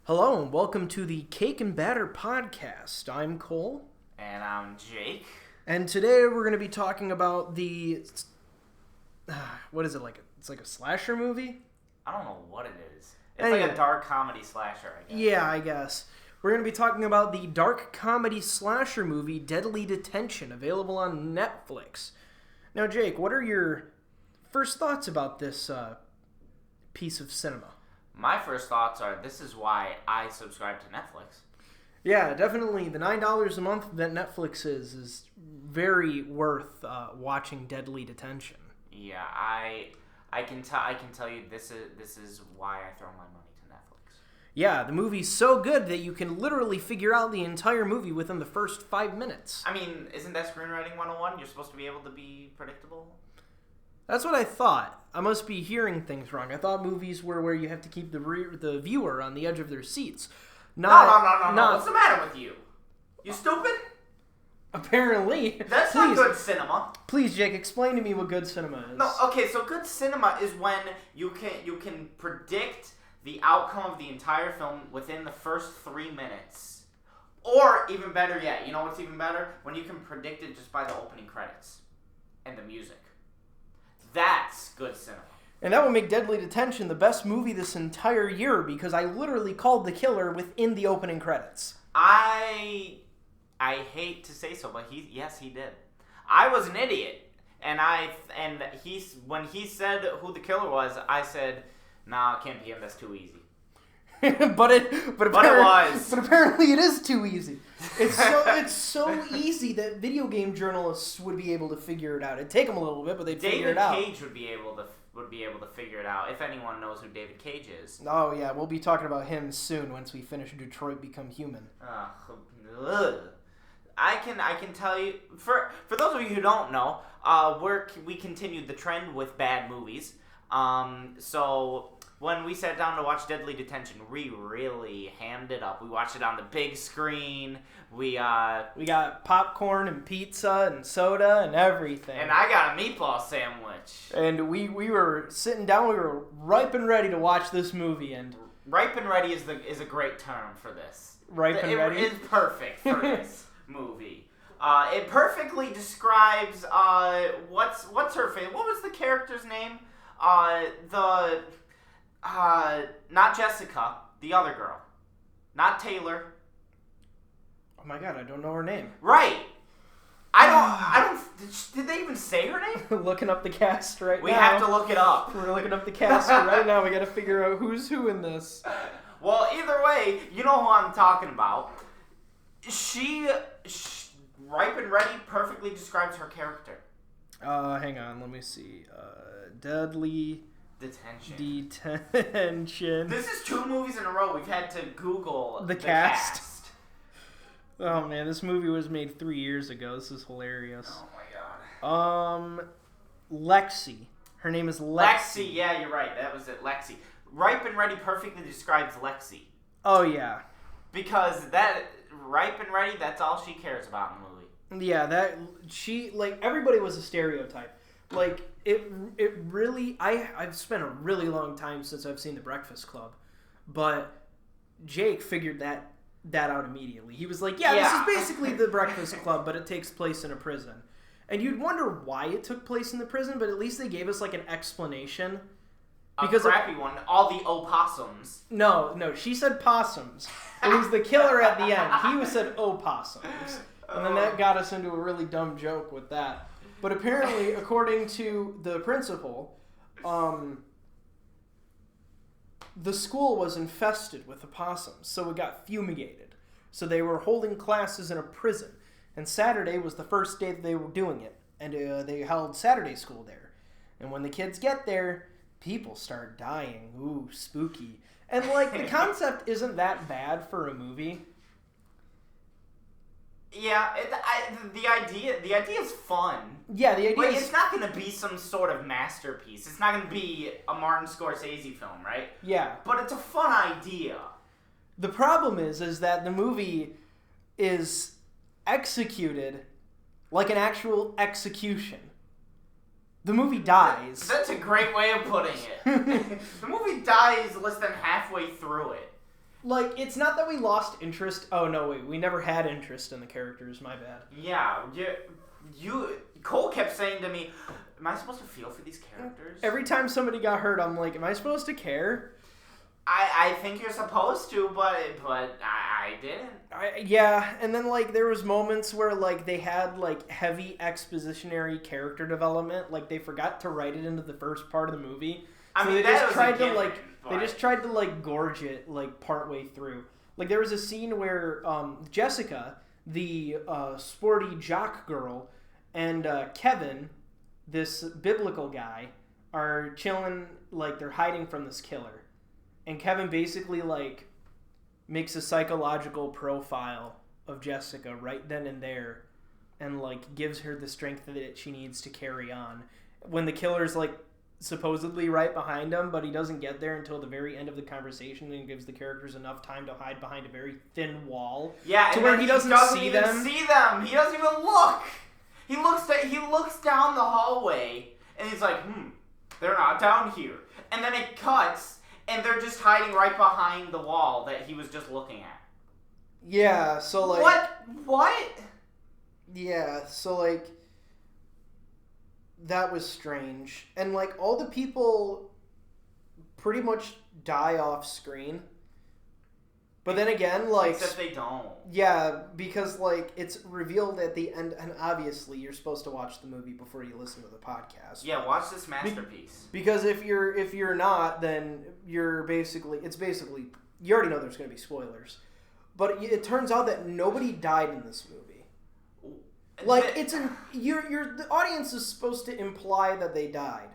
Hello and welcome to the Cake and Batter podcast. I'm Cole. And I'm Jake. And today we're going to be talking about the... what is it, like? It's like a slasher movie? I don't know what it is. It's like a dark comedy slasher, I guess. Yeah, I guess. We're going to be talking about the dark comedy slasher movie Deadly Detention, available on Netflix. Now, Jake, what are your first thoughts about this piece of cinema? My first thoughts are, this is why I subscribe to Netflix. Yeah, definitely. The $9 a month that Netflix is very worth watching Deadly Detention. Yeah, I can tell you this is why I throw my money to Netflix. Yeah, the movie's so good that you can literally figure out the entire movie within the first 5 minutes. I mean, isn't that screenwriting 101? You're supposed to be able to be predictable? That's what I thought. I must be hearing things wrong. I thought movies were where you have to keep the viewer on the edge of their seats. No. What's the matter with you? You stupid? Apparently. That's not good cinema. Please, Jake, explain to me what good cinema is. No, okay, so good cinema is when you can predict the outcome of the entire film within the first 3 minutes. Or, even better yet, you know what's even better? When you can predict it just by the opening credits and the music. That's good cinema. And that will make Deadly Detention the best movie this entire year because I literally called the killer within the opening credits. I hate to say so, but he did. I was an idiot, and when he said who the killer was, I said, "Nah, it can't be him. That's too easy." but it was. But apparently it is too easy. It's so easy that video game journalists would be able to figure it out. It'd take them a little bit, but they'd figure it out. David Cage would be able to figure it out if anyone knows who David Cage is. Oh yeah, we'll be talking about him soon once we finish Detroit Become Human. I can tell you for those of you who don't know, we continued the trend with bad movies. So when we sat down to watch Deadly Detention, we really hammed it up. We watched it on the big screen. We got popcorn and pizza and soda and everything. And I got a meatball sandwich. And we were sitting down. We were ripe and ready to watch this movie. And ripe and ready is a great term for this. Ripe and ready? It is perfect for this movie. It perfectly describes what's her face? What was the character's name? Not Jessica, the other girl. Not Taylor. Oh my god, I don't know her name. Right. I don't. Did they even say her name? Looking up the cast right now. We have to look it up. We're looking up the cast right now. We got to figure out who's who in this. Well, either way, you know who I'm talking about. She Ripe and Ready perfectly describes her character. Hang on, let me see. Deadly Detention. This is 2 movies in a row we've had to Google the cast. Oh man, this movie was made 3 years ago. This is hilarious. Oh my god. Lexi. Her name is Lexi. Yeah, you're right. That was it, Lexi. Ripe and Ready perfectly describes Lexi. Oh yeah. Because that Ripe and Ready, that's all she cares about in the movie. Yeah, everybody was a stereotype. Like it really. I've spent a really long time since I've seen The Breakfast Club, but Jake figured that out immediately. He was like, "Yeah, this is basically The Breakfast Club, but it takes place in a prison." And you'd wonder why it took place in the prison, but at least they gave us like an explanation. Because a crappy one. All the opossums. No, she said possums. It was the killer at the end. He said opossums. And then that got us into a really dumb joke with that. But apparently, according to the principal, the school was infested with opossums, so it got fumigated. So they were holding classes in a prison. And Saturday was the first day that they were doing it. And they held Saturday school there. And when the kids get there, people start dying. Ooh, spooky. And, the concept isn't that bad for a movie. Yeah, the idea is fun. Yeah, the idea it's not going to be some sort of masterpiece. It's not going to be a Martin Scorsese film, right? Yeah. But it's a fun idea. The problem is that the movie is executed like an actual execution. The movie dies. That's a great way of putting it. The movie dies less than halfway through it. like, it's not that we lost interest. Oh, no, wait. We never had interest in the characters. My bad. Yeah. Cole kept saying to me, am I supposed to feel for these characters? Every time somebody got hurt, I'm like, am I supposed to care? I think you're supposed to, but I didn't. Yeah, and then, like, there was moments where, like, they had, like, heavy expositionary character development. Like, they forgot to write it into the first part of the movie. I mean, they that just was tried a to, given, like, but... they just tried to, like, gorge it, like, partway through. Like, there was a scene where Jessica, the sporty jock girl, and Kevin, this biblical guy, are chilling, like, they're hiding from this killer. And Kevin basically, like, makes a psychological profile of Jessica right then and there and, like, gives her the strength that she needs to carry on. When the killer's, like, supposedly right behind him, but he doesn't get there until the very end of the conversation and gives the characters enough time to hide behind a very thin wall. Yeah, to where he doesn't see them. He doesn't even look. He looks down the hallway and he's like, they're not down here. And then it cuts and they're just hiding right behind the wall that he was just looking at. Yeah, so like... What? Yeah, so like... That was strange. And, like, all the people pretty much die off screen. But then again, like... Except they don't. Yeah, because, like, it's revealed at the end, and obviously you're supposed to watch the movie before you listen to the podcast. Yeah, watch this masterpiece. Because if you're not, then you're basically... You already know there's going to be spoilers. But it turns out that nobody died in this movie. Like, the audience is supposed to imply that they died.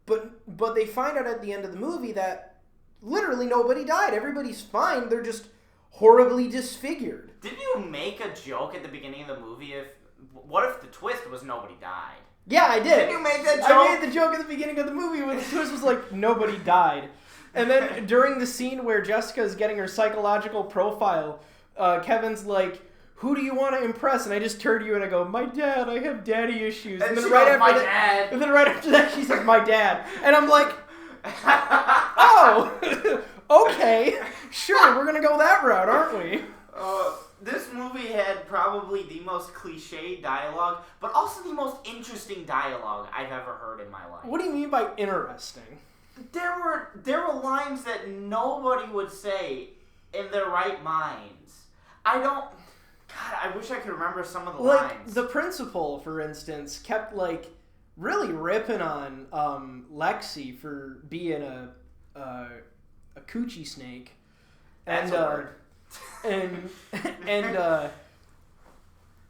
But they find out at the end of the movie that literally nobody died. Everybody's fine. They're just horribly disfigured. Didn't you make a joke at the beginning of the movie what if the twist was nobody died? Yeah, I did. Didn't you make that joke? I made the joke at the beginning of the movie when the twist was like, nobody died. And then during the scene where Jessica is getting her psychological profile, Kevin's like, who do you want to impress? And I just turn to you and I go, my dad, I have daddy issues. And then she right goes, after my that, dad. And then right after that, she says, my dad. And I'm like, oh, okay, sure, we're going to go that route, aren't we? This movie had probably the most cliche dialogue, but also the most interesting dialogue I've ever heard in my life. What do you mean by interesting? There were lines that nobody would say in their right minds. God, I wish I could remember some of the lines. Like, the principal, for instance, kept, like, really ripping on Lexi for being a coochie snake. That's a word. And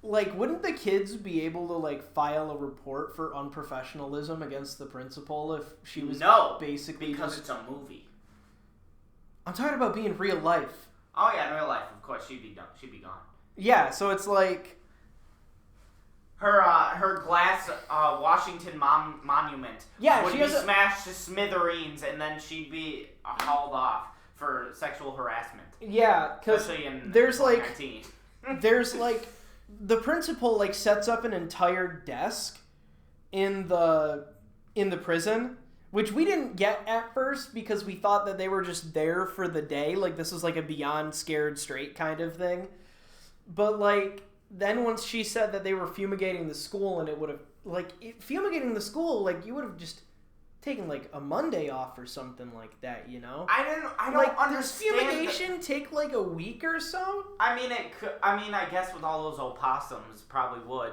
like, wouldn't the kids be able to, like, file a report for unprofessionalism against the principal if she was basically because it's a movie. I'm talking about being real life. Oh yeah, in real life, of course, she'd be done. She'd be gone. Yeah, so it's like her glass Washington monument would be smashed to smithereens, and then she'd be hauled off for sexual harassment. Yeah, because there's like the principal, like, sets up an entire desk in the prison, which we didn't get at first because we thought that they were just there for the day. Like, this was like a beyond scared straight kind of thing. But, like, then once she said that they were fumigating the school, and it would have, like, fumigating the school, like, you would have just taken, like, a Monday off or something like that, you know? I don't understand. Does fumigation take, like, a week or so? I mean, I guess with all those opossums, probably would.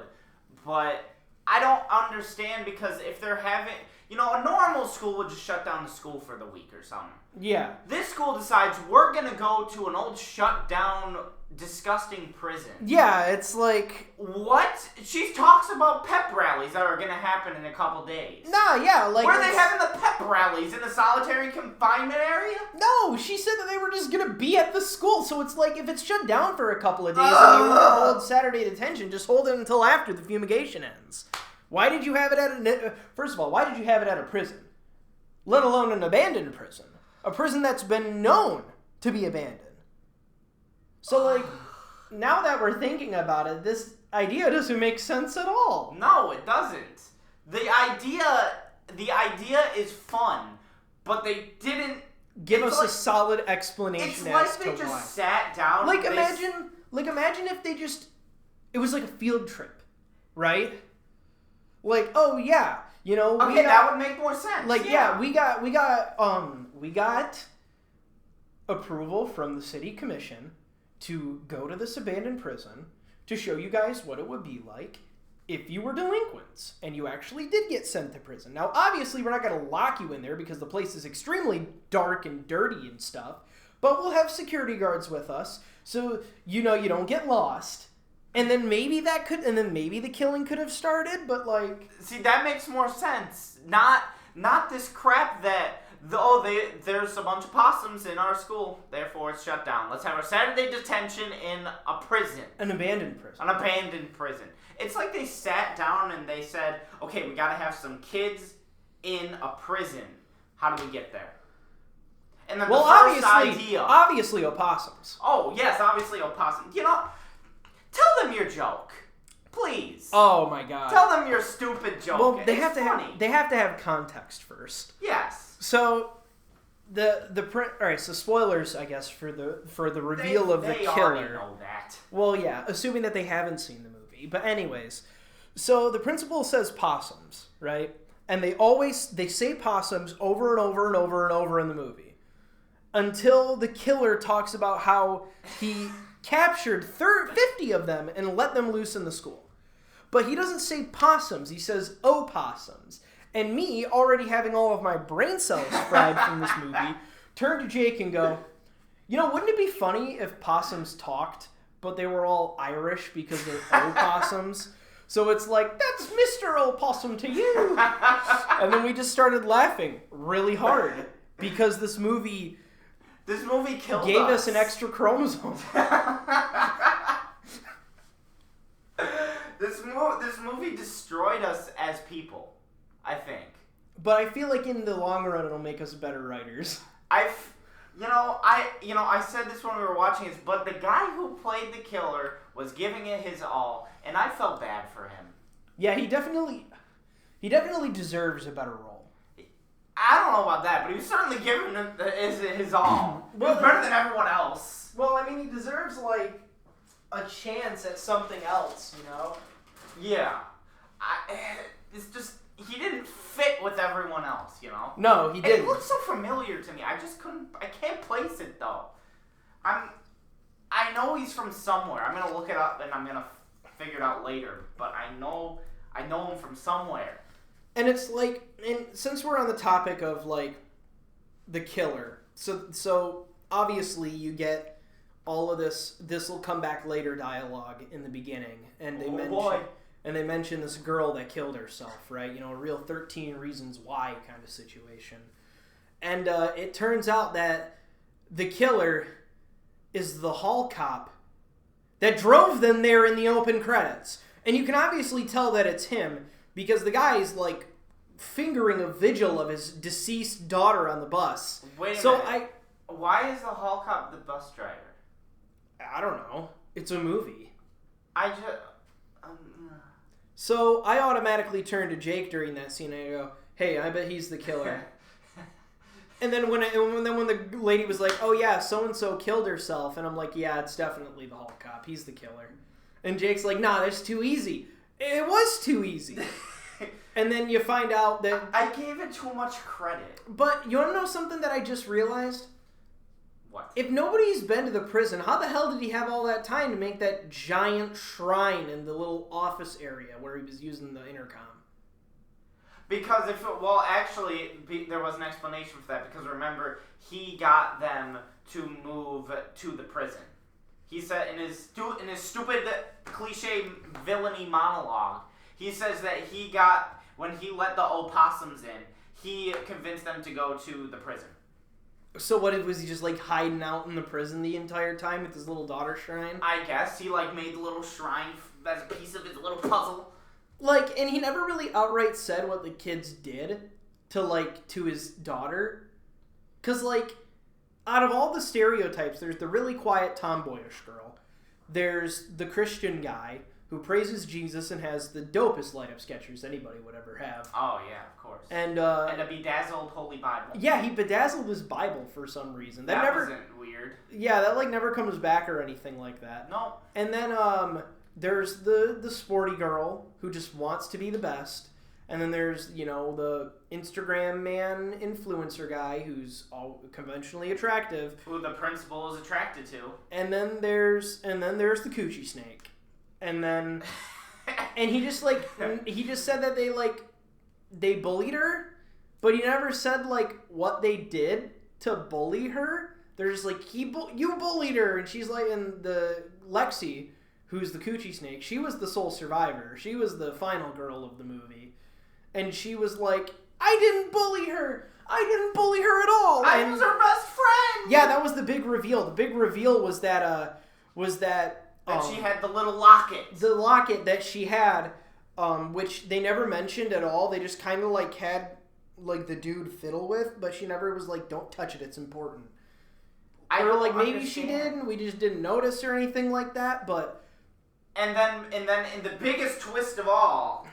But I don't understand, because if they're having... You know, a normal school would just shut down the school for the week or something. Yeah. This school decides we're going to go to an old shut down, disgusting prison. Yeah, it's like... What? She talks about pep rallies that are going to happen in a couple days. Nah, yeah, like... Where are they having the pep rallies? In the solitary confinement area? No, she said that they were just going to be at the school. So it's like, if it's shut down for a couple of days and you want to hold Saturday detention, just hold it until after the fumigation ends. Why did you have it at first of all, why did you have it at a prison? Let alone an abandoned prison. A prison that's been known to be abandoned. So, like, now that we're thinking about it, this idea doesn't make sense at all. No, it doesn't. The idea is fun, but they didn't give It's us a solid explanation It's as like to they why. just sat down. Like imagine if they just, it was like a field trip, right? Like, oh yeah, you know. Okay, that would make more sense. Like yeah, we got approval from the city commission to go to this abandoned prison to show you guys what it would be like if you were delinquents and you actually did get sent to prison. Now, obviously, we're not going to lock you in there because the place is extremely dark and dirty and stuff, but we'll have security guards with us so you know you don't get lost. And then maybe the killing could have started, but like... See, that makes more sense. Not this crap that, there's a bunch of possums in our school, therefore it's shut down. Let's have a Saturday detention in a prison. An abandoned prison. An abandoned prison. It's like they sat down and they said, okay, we gotta have some kids in a prison. How do we get there? And then obviously opossums. Oh, yes, obviously opossums. You know, tell them your joke. Please. Oh my god. Tell them your stupid joke. Well, they have to have context first. Yes. So all right, so spoilers, I guess, for the reveal of the killer. They already know that. Well, yeah, assuming that they haven't seen the movie. But anyways, so the principal says possums, right? And they say possums over and over and over and over in the movie. Until the killer talks about how he captured 50 of them and let them loose in the school. But he doesn't say possums, he says opossums. And me, already having all of my brain cells fried from this movie, turn to Jake and go, you know, wouldn't it be funny if possums talked, but they were all Irish because they're opossums? So it's like, that's Mr. Opossum to you. And then we just started laughing really hard because this movie gave us an extra chromosome. This movie destroyed us as people, I think. But I feel like in the long run, it'll make us better writers. I said this when we were watching this, but the guy who played the killer was giving it his all, and I felt bad for him. Yeah, he definitely deserves a better role. I don't know about that, but he was certainly giving his all. Well, he was better than everyone else. Well, I mean, he deserves, like, a chance at something else, you know? Yeah. It's just, he didn't fit with everyone else, you know? No, he didn't. It looks so familiar to me. I can't place it, though. I know he's from somewhere. I'm going to look it up, and I'm going to figure it out later, but I know him from somewhere. And it's like, and since we're on the topic of, like, the killer, so obviously you get all of this will come back later dialogue in the beginning, and they mention this girl that killed herself, right? You know, a real 13 Reasons Why kind of situation. And it turns out that the killer is the hall cop that drove them there in the open credits. And you can obviously tell that it's him because the guy is, like, fingering a vigil of his deceased daughter on the bus. Wait a minute. Why is the hall cop the bus driver? I don't know. It's a movie. So I automatically turned to Jake during that scene and I go, hey, I bet he's the killer. And then when the lady was like, oh yeah, so-and-so killed herself, and I'm like, yeah, it's definitely the hall cop. He's the killer. And Jake's like, nah, that's too easy. It was too easy. And then you find out that... I gave it too much credit. But you want to know something that I just realized? What? If nobody's been to the prison, how the hell did he have all that time to make that giant shrine in the little office area where he was using the intercom? Because there was an explanation for that. Because remember, he got them to move to the prison. He said in his stupid cliche villainy monologue, he says that when he let the opossums in, he convinced them to go to the prison. So was he just like hiding out in the prison the entire time with his little daughter shrine? I guess he made the little shrine as a piece of his little puzzle. And he never really outright said what the kids did to his daughter. 'Cause out of all the stereotypes, there's the really quiet tomboyish girl. There's the Christian guy who praises Jesus and has the dopest light-up sketchers anybody would ever have. Oh, yeah, of course. And a bedazzled Holy Bible. Yeah, he bedazzled his Bible for some reason. That wasn't weird. Yeah, that like never comes back or anything like that. No. And then there's the sporty girl who just wants to be the best. And then there's, the Instagram man influencer guy who's all conventionally attractive. Who the principal is attracted to. And then there's the coochie snake. And then and he just said that they bullied her, but he never said what they did to bully her. They're just like, you bullied her, and she's like, and the Lexi, who's the coochie snake, she was the sole survivor. She was the final girl of the movie. And she was like, I didn't bully her. I didn't bully her at all. I was her best friend. Yeah, that was the big reveal. The big reveal was that she had the little locket. The locket that she had, which they never mentioned at all. They just kind of had the dude fiddle with, but she never was like, don't touch it, it's important. Or maybe she did and we just didn't notice or anything like that, but... And then in the biggest twist of all...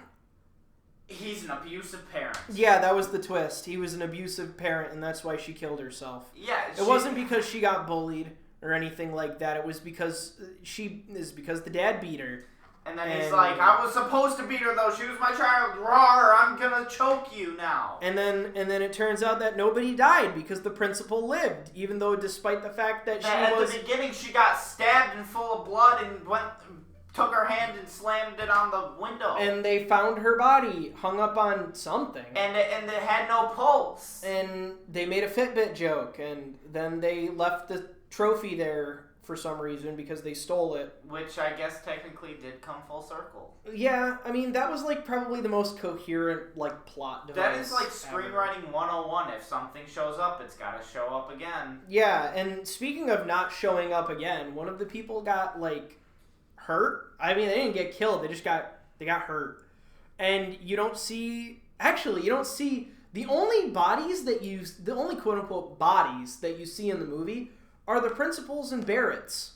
He's an abusive parent. Yeah, that was the twist. He was an abusive parent, and that's why she killed herself. Yeah, it wasn't because she got bullied or anything like that. It was because the dad beat her. And then he's like, I was supposed to beat her though. She was my child. Rawr, I'm gonna choke you now. And then it turns out that nobody died because the principal lived, even though despite the fact that at the beginning she got stabbed and full of blood and took her hand and slammed it on the window. And they found her body hung up on something. And it had no pulse. And they made a Fitbit joke, and then they left the trophy there for some reason because they stole it. Which I guess technically did come full circle. Yeah, I mean, that was probably the most coherent plot device. That is screenwriting 101. If something shows up, it's gotta show up again. Yeah, and speaking of not showing up again, one of the people got hurt. I mean, they didn't get killed. They got hurt. And you don't see the only quote unquote bodies that you see in the movie are the principals and Barrett's.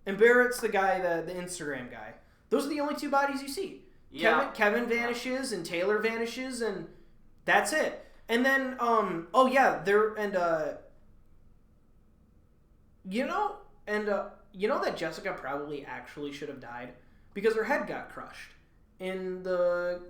And Barrett's the guy, the Instagram guy. Those are the only two bodies you see. Yeah. Kevin vanishes and Taylor vanishes and that's it. And then you know that Jessica probably actually should have died because her head got crushed in the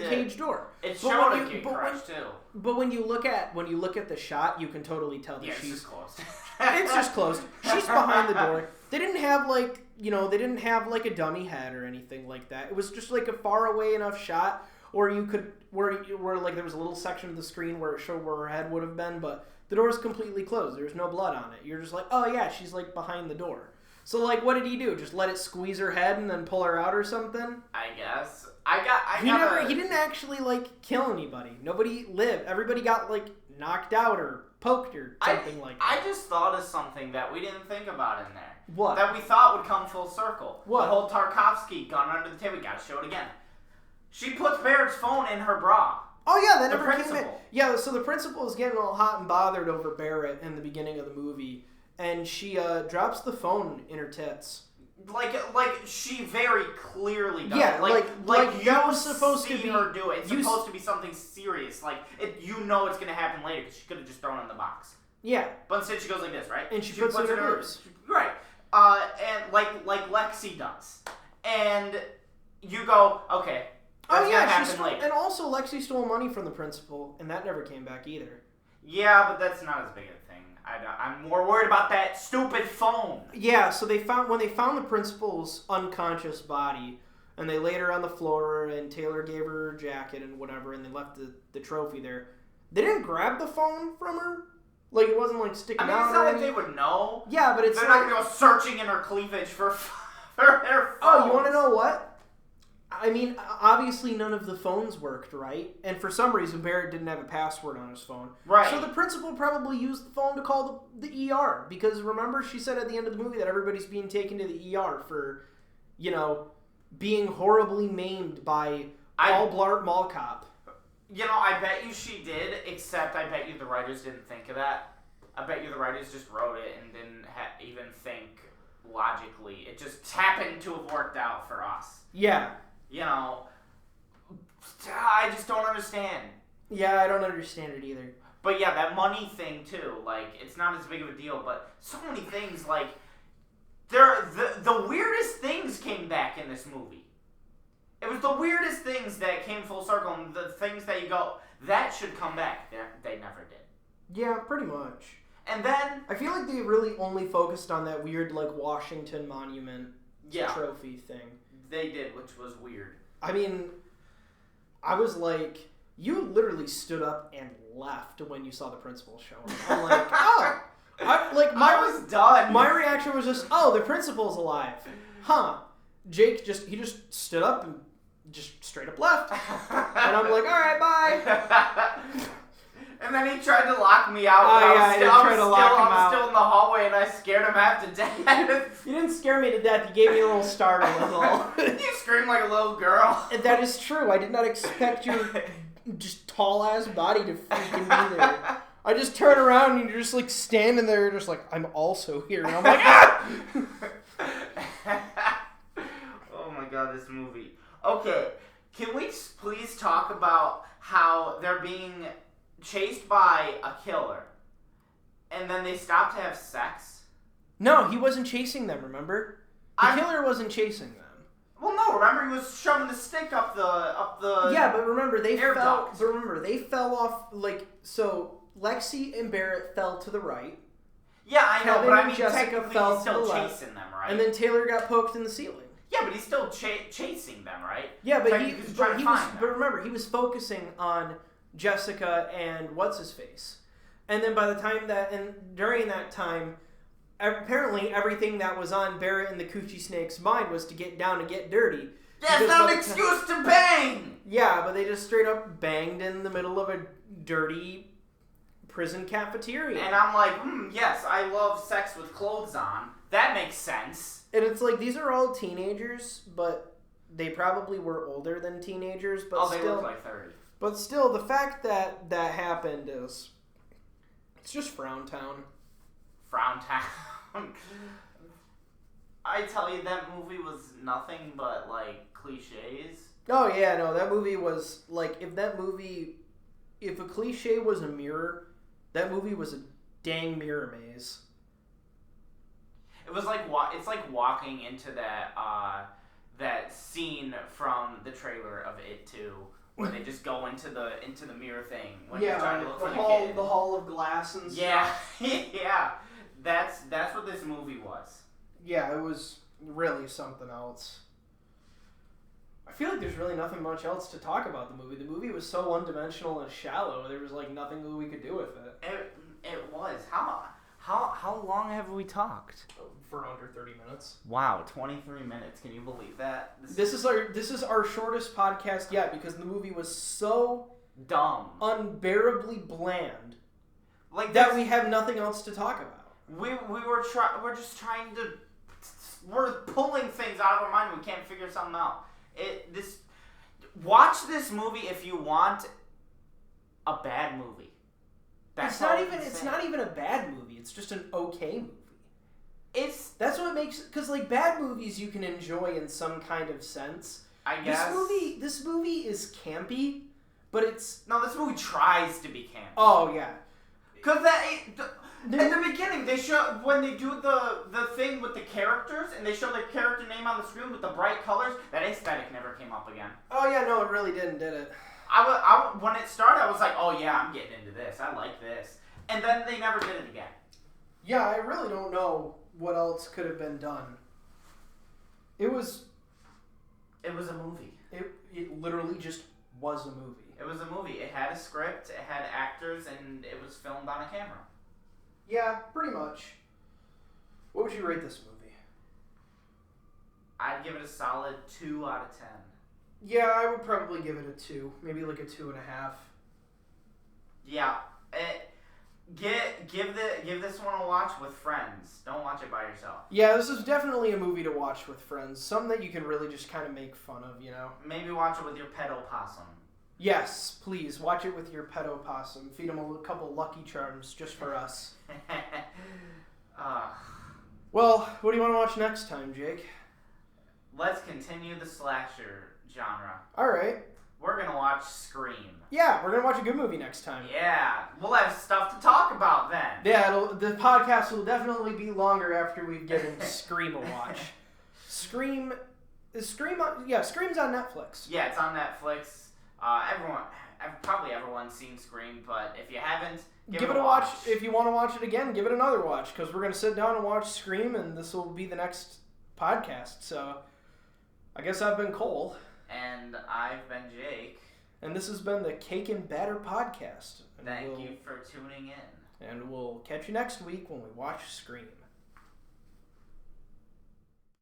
cage door. It showed it get crushed too. But when you look at the shot, you can totally tell that she's closed. It's just closed. She's behind the door. They didn't have a dummy head or anything like that. It was just a far away enough shot where there was a little section of the screen where it showed where her head would have been, but the door is completely closed. There's no blood on it. You're just like, oh yeah, she's behind the door. So what did he do? Just let it squeeze her head and then pull her out or something? I guess. He didn't actually kill anybody. Nobody lived. Everybody got knocked out or poked or something like that. I just thought of something that we didn't think about in there. What? That we thought would come full circle. What? The whole Tarkovsky gun under the table. We gotta show it again. She puts Barrett's phone in her bra. Oh yeah, that never came in. Yeah, so the principal is getting all hot and bothered over Barrett in the beginning of the movie, and she drops the phone in her tits. She very clearly does. Yeah, you're supposed to see her do it. It's supposed to be something serious. It's gonna happen later because she could have just thrown it in the box. Yeah. But instead she goes like this, right? And she puts it in her boobs. Right. And like Lexi does. And you go, okay. That's gonna happen later. And also Lexi stole money from the principal, and that never came back either. Yeah, but that's not as big a thing. I'm more worried about that stupid phone. Yeah, so when they found the principal's unconscious body, and they laid her on the floor, and Taylor gave her her jacket and whatever, and they left the trophy there. They didn't grab the phone from her. It wasn't sticking out. It's not like they would know. Yeah, but they're not gonna go searching in her cleavage for their phones. Oh, you want to know what? I mean, obviously none of the phones worked, right? And for some reason, Barrett didn't have a password on his phone. Right. So the principal probably used the phone to call the ER. Because remember, she said at the end of the movie that everybody's being taken to the ER for, being horribly maimed by Paul Blart Mall Cop. I bet you she did, except I bet you the writers didn't think of that. I bet you the writers just wrote it and didn't even think logically. It just happened to have worked out for us. Yeah. You know, I just don't understand. Yeah, I don't understand it either. But yeah, that money thing too, like, it's not as big of a deal, but so many things, like, the weirdest things came back in this movie. It was the weirdest things that came full circle, and the things that you go, that should come back. They never did. Yeah, pretty much. And then... I feel like they really only focused on that weird, like, Washington Monument trophy thing. They did, which was weird. I mean, I was like, you literally stood up and left when you saw the principal show up. I'm like, oh. I was done. My reaction was just, oh, the principal's alive. Huh. Jake just stood up and just straight up left. And I'm like, all right, bye. And then he tried to lock me out. I was still in the hallway, and I scared him half to death. You didn't scare me to death. You gave me a little startle, that's all. You screamed like a little girl. And that is true. I did not expect your just tall-ass body to freaking be there. I just turn around, and you're just, like, standing there, just like, I'm also here. And I'm like, ah! Oh, my God, this movie. Okay, can we please talk about how they're being chased by a killer, and then they stop to have sex? No, he wasn't chasing them, remember? The killer wasn't chasing them. Well, no, remember he was shoving the stick up the Yeah, but remember they air fell. duct. But remember they fell off. Like, so Lexi and Barrett fell to the right. Yeah, I know, Kevin but I and mean Jessica technically fell he's to still the left. chasing them, right? And then Taylor got poked in the ceiling. Yeah, but he's still chasing them, right? Yeah, but But remember he was focusing on Jessica and what's his face, and then by the time during that time, apparently everything that was on Barrett and the Coochie Snake's mind was to get down and get dirty. Yeah, it's not an excuse to bang! Yeah, but they just straight up banged in the middle of a dirty prison cafeteria. And I'm like, yes, I love sex with clothes on. That makes sense. And it's like, these are all teenagers, but they probably were older than teenagers, but they still, look like 30. But still, the fact that that happened is, it's just Frown Town. Frown Town. I tell you, that movie was nothing but, like, cliches. Oh yeah, no, that movie was, like, if a cliche was a mirror, that movie was a dang mirror maze. It was like, it's like walking into that scene from the trailer of It 2, where they just go into the mirror thing when you're trying to look for the kid. The Hall of Glass and stuff. Yeah, yeah. That's what this movie was. Yeah, it was really something else. I feel like there's really nothing much else to talk about the movie. The movie was so one-dimensional and shallow. There was like nothing that we could do with it. It was. How long have we talked? For under 30 minutes. Wow, 23 minutes. Can you believe that? This is our shortest podcast yet because the movie was so dumb, unbearably bland, like that we have nothing else to talk about. We're just trying to. We're pulling things out of our mind. We can't figure something out. Watch this movie if you want a bad movie. It's not even a bad movie. It's just an okay movie. That's what makes, because like bad movies you can enjoy in some kind of sense. I guess this movie is campy, but it's this movie tries to be campy. Oh yeah, because at the beginning they show when they do the thing with the characters and they show the character name on the screen with the bright colors. That aesthetic never came up again. Oh yeah, no, it really did it? When it started, I was like, oh yeah, I'm getting into this. I like this, and then they never did it again. Yeah, I really don't know what else could have been done. It was a movie. It literally just was a movie. It was a movie. It had a script, it had actors, and it was filmed on a camera. Yeah, pretty much. What would you rate this movie? I'd give it a solid 2 out of 10. Yeah, I would probably give it a 2. Maybe like a 2.5. Yeah. Give this one a watch with friends. Don't watch it by yourself. Yeah, this is definitely a movie to watch with friends. Something that you can really just kind of make fun of, you know? Maybe watch it with your pet opossum. Yes, please. Watch it with your pet opossum. Feed him a couple Lucky Charms just for us. Well, what do you want to watch next time, Jake? Let's continue the slasher genre. All right. We're going to watch Scream. Yeah, we're going to watch a good movie next time. Yeah, we'll have stuff to talk about then. Yeah, the podcast will definitely be longer after we've given Scream a watch. Scream's on Netflix. Yeah, it's on Netflix. Probably everyone's seen Scream, but if you haven't, give it a watch. If you want to watch it again, give it another watch, because we're going to sit down and watch Scream, and this will be the next podcast. So, I guess I've been Cole. And I've been Jake. And this has been the Cake and Batter Podcast. And Thank you for tuning in. And we'll catch you next week when we watch Scream.